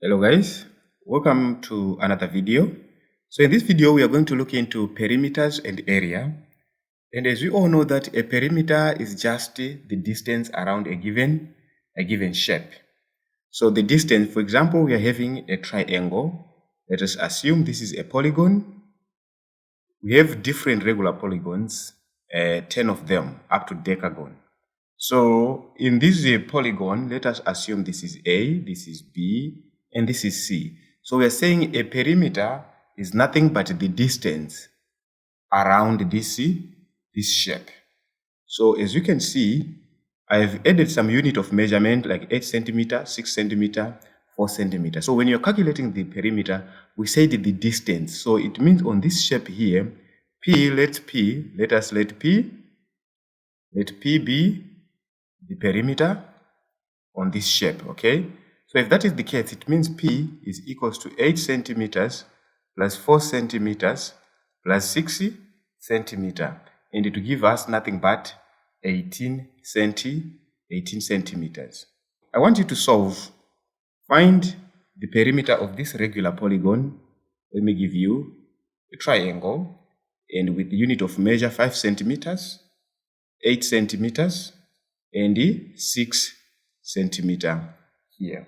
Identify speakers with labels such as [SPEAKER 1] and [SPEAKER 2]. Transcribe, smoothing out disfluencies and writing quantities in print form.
[SPEAKER 1] Hello guys, welcome to another video. So in this video we are going to look into perimeters and area. And as we all know that a perimeter is just the distance around a given shape. So the distance, for example, we are having a triangle. Let us assume this is a polygon. We have different regular polygons, 10 of them up to decagon. So in this polygon, let us assume this is A, this is B, and this is C. So we are saying a perimeter is nothing but the distance around this shape. So as you can see, I've added some unit of measurement like 8 centimeter, 6 centimeter, 4 centimeter. So when you're calculating the perimeter, we say the distance. So it means on this shape here, let P be the perimeter on this shape, okay? So if that is the case, it means P is equals to 8 centimeters plus 4 centimeters plus 60 centimeter. And it will give us nothing but 18 centimeters. I want you to solve. Find the perimeter of this regular polygon. Let me give you a triangle. And with the unit of measure 5 centimeters, 8 centimeters, and 6 centimeter here.